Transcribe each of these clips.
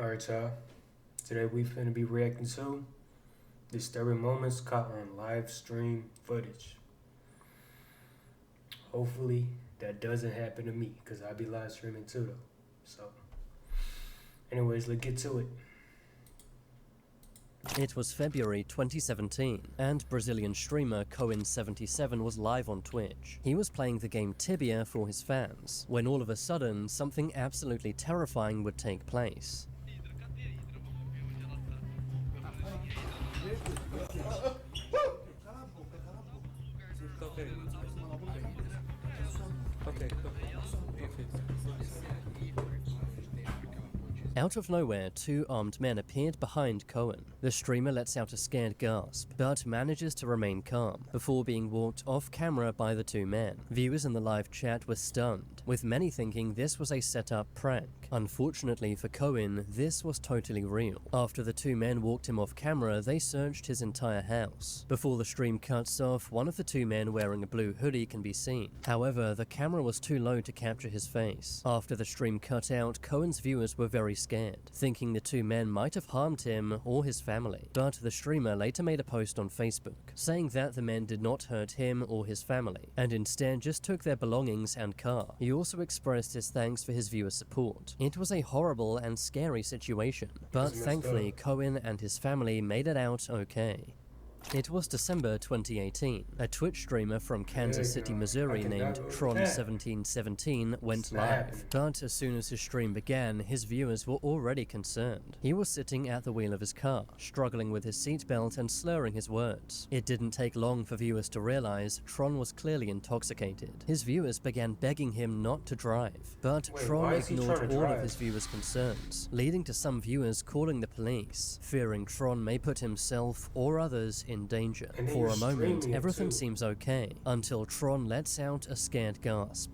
Alright, y'all. Today we finna be reacting to disturbing moments caught on live stream footage. Hopefully that doesn't happen to me, because I'll be live streaming too though. So, anyways, let's get to it. It was February 2017, and Brazilian streamer Cohen77 was live on Twitch. He was playing the game Tibia for his fans, when all of a sudden, something absolutely terrifying would take place. Out of nowhere, two armed men appeared behind Cohen. The streamer lets out a scared gasp, but manages to remain calm, before being walked off camera by the two men. Viewers in the live chat were stunned, with many thinking this was a set-up prank. Unfortunately for Cohen, this was totally real. After the two men walked him off camera, they searched his entire house. Before the stream cuts off, one of the two men wearing a blue hoodie can be seen. However, the camera was too low to capture his face. After the stream cut out, Cohen's viewers were very scared, thinking the two men might have harmed him or his family. But the streamer later made a post on Facebook, saying that the men did not hurt him or his family, and instead just took their belongings and car. He also expressed his thanks for his viewers' support. It was a horrible and scary situation, but thankfully Cohen and his family made it out okay. It was December 2018. A Twitch streamer from Kansas City, Missouri named Tron1717 went live, but as soon as his stream began, his viewers were already concerned. He was sitting at the wheel of his car, struggling with his seatbelt and slurring his words. It didn't take long for viewers to realize Tron was clearly intoxicated. His viewers began begging him not to drive, but Tron ignored all of his viewers' concerns, leading to some viewers calling the police, fearing Tron may put himself or others in danger. For a moment, everything seems okay, until Tron lets out a scared gasp.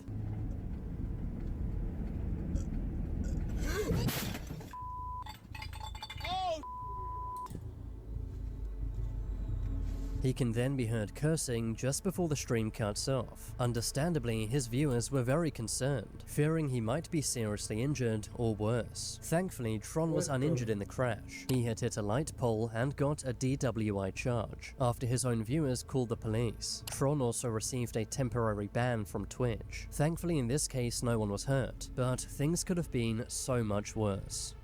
He can then be heard cursing just before the stream cuts off. Understandably, his viewers were very concerned, fearing he might be seriously injured or worse. Thankfully, Tron was uninjured in the crash. He had hit a light pole and got a DWI charge, after his own viewers called the police. Tron also received a temporary ban from Twitch. Thankfully, in this case, no one was hurt, but things could have been so much worse.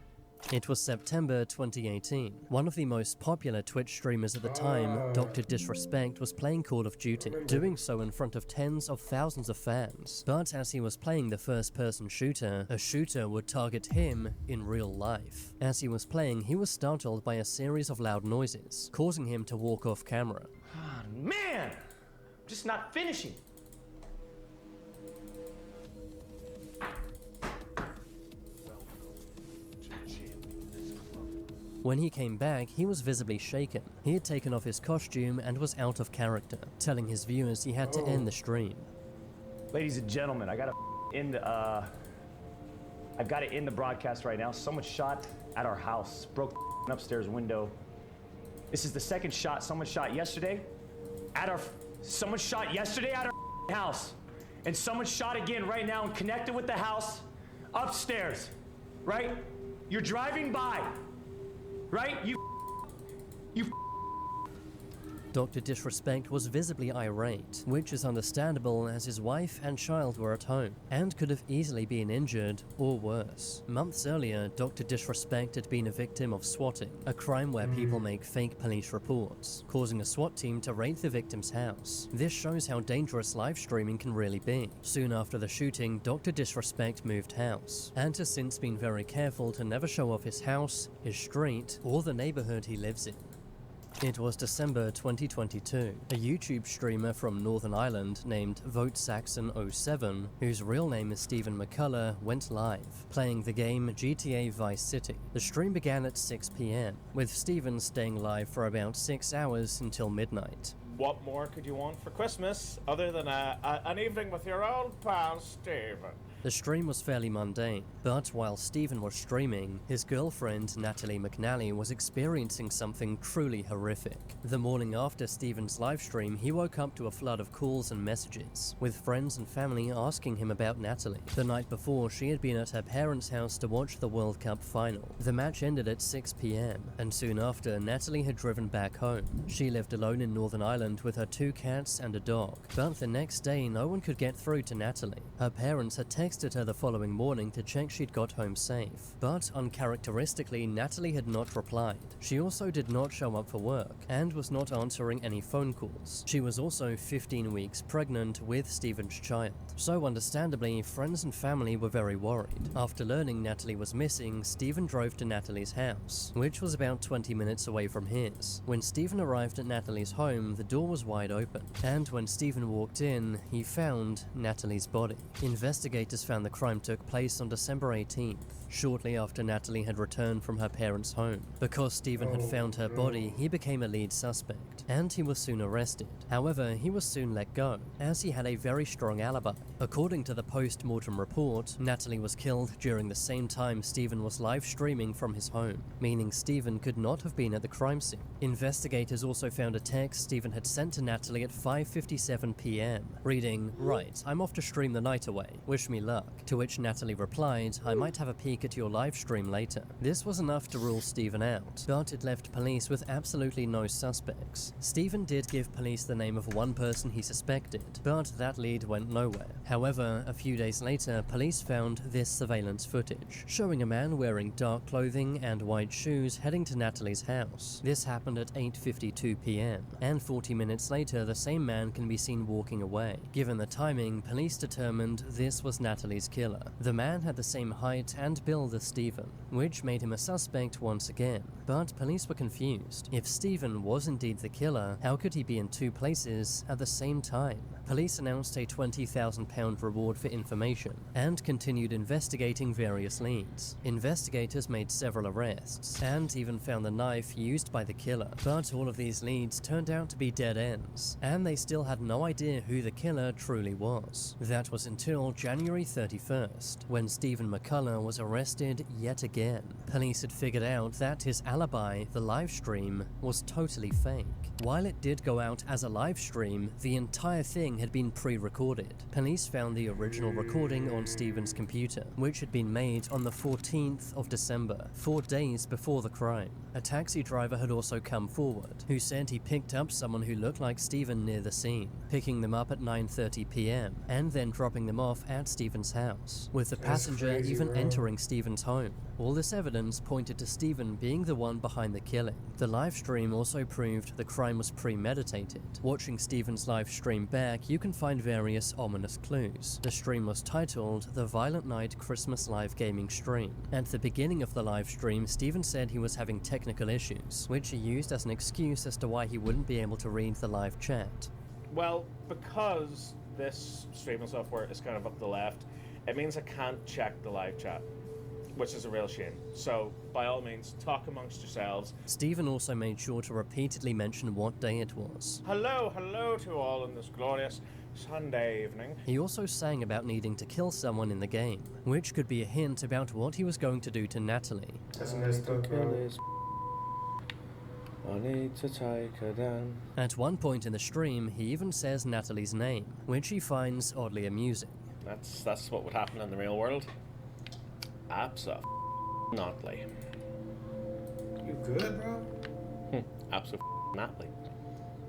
It was September 2018. One of the most popular Twitch streamers at the time, Dr. Disrespect, was playing Call of Duty, doing so in front of tens of thousands of fans. But as he was playing the first-person shooter, a shooter would target him in real life. As he was playing, he was startled by a series of loud noises, causing him to walk off camera. Oh, man! I'm just not finishing. When he came back, he was visibly shaken. He had taken off his costume and was out of character, telling his viewers he had to end the stream. Ladies and gentlemen, I've got to end the broadcast right now. Someone shot at our house, broke the upstairs window. This is the second shot. Someone shot yesterday at our house, and someone shot again right now and connected with the house upstairs. Right? You're driving by. Right? You Dr. Disrespect was visibly irate, which is understandable as his wife and child were at home, and could have easily been injured or worse. Months earlier, Dr. Disrespect had been a victim of swatting, a crime where people make fake police reports, causing a SWAT team to raid the victim's house. This shows how dangerous live streaming can really be. Soon after the shooting, Dr. Disrespect moved house, and has since been very careful to never show off his house, his street, or the neighborhood he lives in. It was December 2022. A YouTube streamer from Northern Ireland named VoteSaxon07, whose real name is Stephen McCullough, went live, playing the game GTA Vice City. The stream began at 6 PM, with Stephen staying live for about 6 hours until midnight. What more could you want for Christmas other than an evening with your old pal Stephen? The stream was fairly mundane, but while Stephen was streaming, his girlfriend, Natalie McNally, was experiencing something truly horrific. The morning after Stephen's livestream, he woke up to a flood of calls and messages, with friends and family asking him about Natalie. The night before, she had been at her parents' house to watch the World Cup final. The match ended at 6 p.m, and soon after, Natalie had driven back home. She lived alone in Northern Ireland with her 2 cats and a dog. But the next day, no one could get through to Natalie. Her parents had texted her the following morning to check she'd got home safe. But uncharacteristically, Natalie had not replied. She also did not show up for work, and was not answering any phone calls. She was also 15 weeks pregnant with Stephen's child. So understandably, friends and family were very worried. After learning Natalie was missing, Stephen drove to Natalie's house, which was about 20 minutes away from his. When Stephen arrived at Natalie's home, the door was wide open, and when Stephen walked in, he found Natalie's body. Investigators found the crime took place on December 18th, shortly after Natalie had returned from her parents' home. Because Stephen had found her body, he became a lead suspect, and he was soon arrested. However, he was soon let go, as he had a very strong alibi. According to the post-mortem report, Natalie was killed during the same time Stephen was live streaming from his home, meaning Stephen could not have been at the crime scene. Investigators also found a text Stephen had sent to Natalie at 5:57 p.m, reading, "Right, I'm off to stream the night away. Wish me luck." To which Natalie replied, "I might have a peek at your live stream later." This was enough to rule Stephen out, but it left police with absolutely no suspects. Stephen did give police the name of one person he suspected, but that lead went nowhere. However, a few days later, police found this surveillance footage, showing a man wearing dark clothing and white shoes heading to Natalie's house. This happened at 8:52 p.m, and 40 minutes later, the same man can be seen walking away. Given the timing, police determined this was Natalie's killer. The man had the same height and build as Stephen, which made him a suspect once again. But police were confused. If Stephen was indeed the killer, how could he be in 2 places at the same time? Police announced a £20,000 reward for information, and continued investigating various leads. Investigators made several arrests, and even found the knife used by the killer. But all of these leads turned out to be dead ends, and they still had no idea who the killer truly was. That was until January 31st, when Stephen McCullough was arrested yet again. Police had figured out that his alibi, the live stream, was totally fake. While it did go out as a live stream, the entire thing had been pre-recorded. Police found the original recording on Stephen's computer, which had been made on the 14th of December, 4 days before the crime. A taxi driver had also come forward, who said he picked up someone who looked like Stephen near the scene, picking them up at 9:30 p.m, and then dropping them off at Stephen's house, with the passenger even entering Stephen's home. All this evidence pointed to Stephen being the one behind the killing. The live stream also proved the crime was premeditated. Watching Stephen's live stream back, you can find various ominous clues. The stream was titled The Violent Night Christmas Live Gaming Stream. At the beginning of the live stream, Stephen said he was having technical issues, which he used as an excuse as to why he wouldn't be able to read the live chat. Well, because this streaming software is kind of up the left, it means I can't check the live chat, which is a real shame. So, by all means, talk amongst yourselves. Stephen also made sure to repeatedly mention what day it was. Hello to all on this glorious Sunday evening. He also sang about needing to kill someone in the game, which could be a hint about what he was going to do to Natalie. That's messed up, bro. I need to take her down. At one point in the stream, he even says Natalie's name, which he finds oddly amusing. That's what would happen in the real world. Abso-not-ly. You good, bro? Abso-not-ly.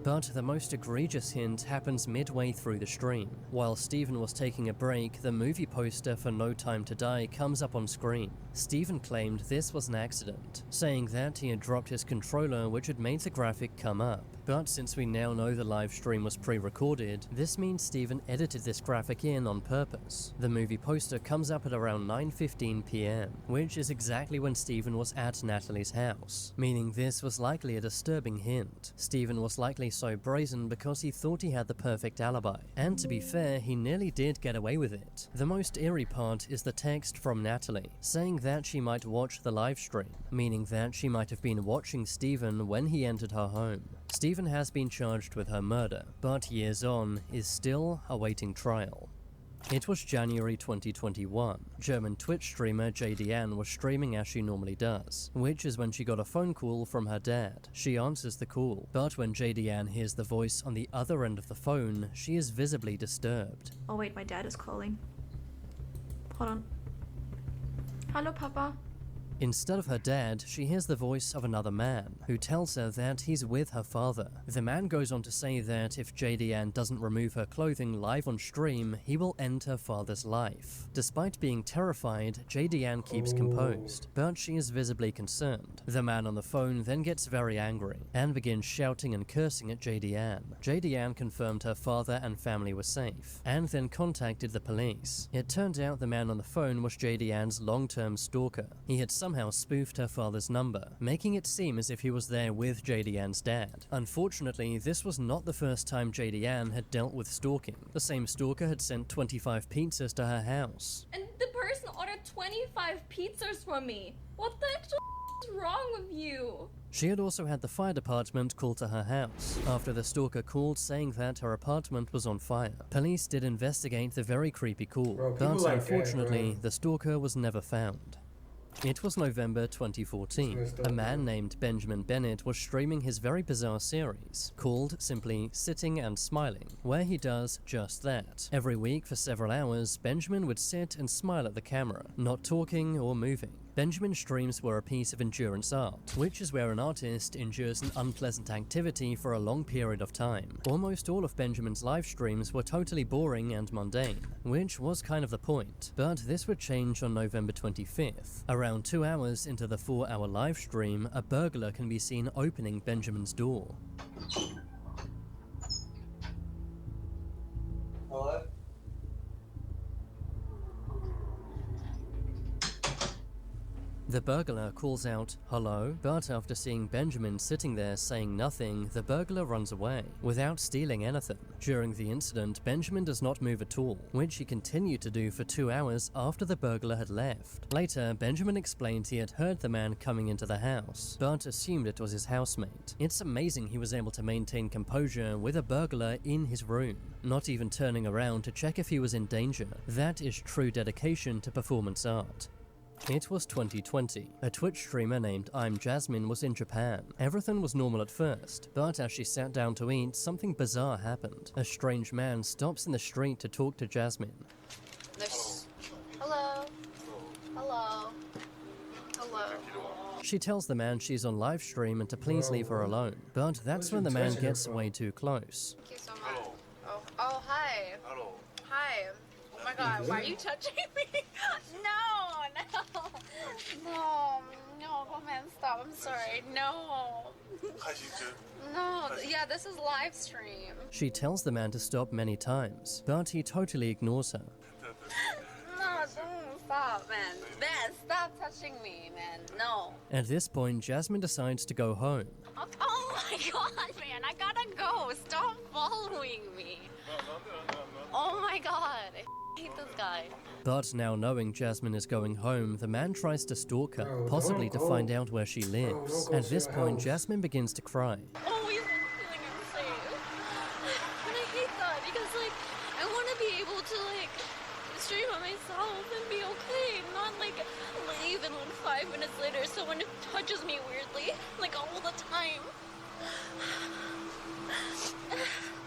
But the most egregious hint happens midway through the stream. While Stephen was taking a break, the movie poster for No Time to Die comes up on screen. Stephen claimed this was an accident, saying that he had dropped his controller, which had made the graphic come up. But since we now know the live stream was pre-recorded, this means Stephen edited this graphic in on purpose. The movie poster comes up at around 9:15 p.m, which is exactly when Stephen was at Natalie's house, meaning this was likely a disturbing hint. Stephen was likely so brazen because he thought he had the perfect alibi, and to be fair, he nearly did get away with it. The most eerie part is the text from Natalie, saying that she might watch the live stream, meaning that she might have been watching Stephen when he entered her home. Stephen has been charged with her murder, but years on, is still awaiting trial. It was January 2021. German Twitch streamer JDN was streaming as she normally does, which is when she got a phone call from her dad. She answers the call, but when JDN hears the voice on the other end of the phone, she is visibly disturbed. Oh wait, my dad is calling. Hold on. Hello, Papa. Instead of her dad, she hears the voice of another man, who tells her that he's with her father. The man goes on to say that if JDN doesn't remove her clothing live on stream, he will end her father's life. Despite being terrified, JDN keeps composed, but she is visibly concerned. The man on the phone then gets very angry, and begins shouting and cursing at JDN. JDN confirmed her father and family were safe, and then contacted the police. It turned out the man on the phone was JDN's long-term stalker. He had somehow spoofed her father's number, making it seem as if he was there with JDN's dad. Unfortunately, this was not the first time JDN had dealt with stalking. The same stalker had sent 25 pizzas to her house. And the person ordered 25 pizzas from me. What the actual is wrong with you? She had also had the fire department called to her house, after the stalker called saying that her apartment was on fire. Police did investigate the very creepy call, Bro, people but like unfortunately, that, bro. the stalker was never found. It was November 2014. A man named Benjamin Bennett was streaming his very bizarre series, called simply Sitting and Smiling, where he does just that. Every week for several hours, Benjamin would sit and smile at the camera, not talking or moving. Benjamin's streams were a piece of endurance art, which is where an artist endures an unpleasant activity for a long period of time. Almost all of Benjamin's live streams were totally boring and mundane, which was kind of the point. But this would change on November 25th. Around 2 hours into the 4-hour live stream, a burglar can be seen opening Benjamin's door. Hello? The burglar calls out, "Hello?" But after seeing Benjamin sitting there saying nothing, the burglar runs away, without stealing anything. During the incident, Benjamin does not move at all, which he continued to do for 2 hours after the burglar had left. Later, Benjamin explained he had heard the man coming into the house, but assumed it was his housemate. It's amazing he was able to maintain composure with a burglar in his room, not even turning around to check if he was in danger. That is true dedication to performance art. It was 2020. A Twitch streamer named I'm Jasmine was in Japan. Everything was normal at first, but as she sat down to eat, something bizarre happened. A strange man stops in the street to talk to Jasmine. Hello. Hello. Hello. She tells the man she's on live stream and to please leave her alone, but that's when the man gets way too close. Thank you so much. Oh, hi. Hello. Hi. Oh my god, why are you touching me? No, go man, stop. I'm sorry. No. No, yeah, this is live stream. She tells the man to stop many times, but he totally ignores her. No, don't stop, man. Man, stop touching me, man. No. At this point, Jasmine decides to go home. Oh my god, man, I gotta go. Stop following me. Oh my god. I hate this guy. But now knowing Jasmine is going home, the man tries to stalk her, Bro, possibly to don't find go. out where she lives. don't go At to this your point, house. Jasmine begins to cry. Always been feeling unsafe. And I hate that because, like, I want to be able to, like, stream on myself and be okay. Not, like, leave and then 5 minutes later someone touches me weirdly, like, all the time.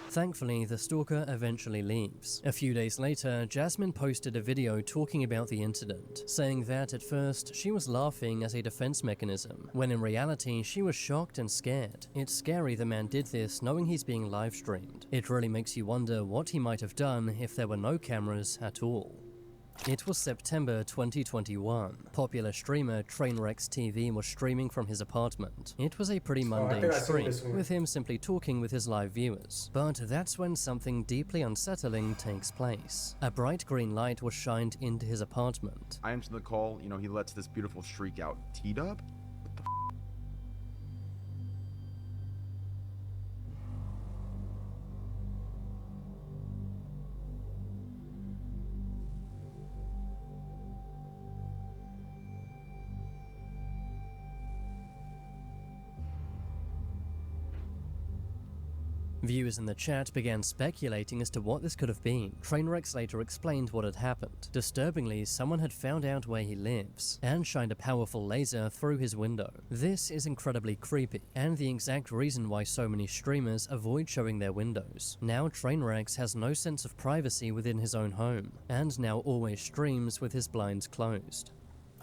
Thankfully, the stalker eventually leaves. A few days later, Jasmine posted a video talking about the incident, saying that at first she was laughing as a defense mechanism, when in reality she was shocked and scared. It's scary the man did this knowing he's being live streamed. It really makes you wonder what he might have done if there were no cameras at all. It was September 2021. Popular streamer Trainwrecks TV was streaming from his apartment. It was a pretty mundane think I've seen stream, this one. with him simply talking with his live viewers. But that's when something deeply unsettling takes place. A bright green light was shined into his apartment. I answer the call, he lets this beautiful streak out. T-Dub? Viewers in the chat began speculating as to what this could have been. Trainwrecks later explained what had happened. Disturbingly, someone had found out where he lives and shined a powerful laser through his window. This is incredibly creepy, and the exact reason why so many streamers avoid showing their windows. Now Trainwrecks has no sense of privacy within his own home, and now always streams with his blinds closed.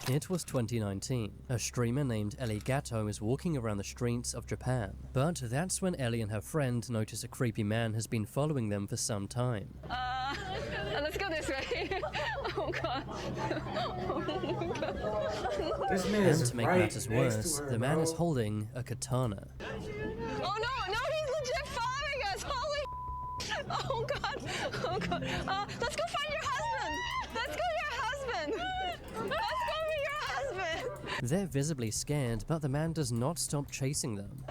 It was 2019. A streamer named Ellie Gatto is walking around the streets of Japan. But that's when Ellie and her friend notice a creepy man has been following them for some time. Let's go this way. Oh god. Oh god. This man And is to make right matters next worse, to her, the man bro. is holding a katana. Oh no, he's legit following us. Holy. Oh god. Oh god. Let's go find your husband. Let's go your husband. Let's go to your husband. They're visibly scared, but the man does not stop chasing them.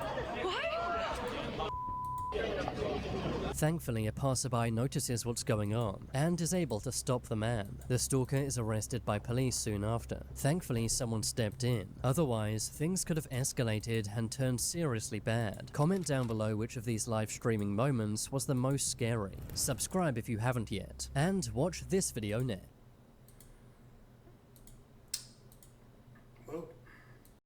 Thankfully, a passerby notices what's going on and is able to stop the man. The stalker is arrested by police soon after. Thankfully, someone stepped in. Otherwise, things could have escalated and turned seriously bad. Comment down below which of these live streaming moments was the most scary. Subscribe if you haven't yet, and watch this video next.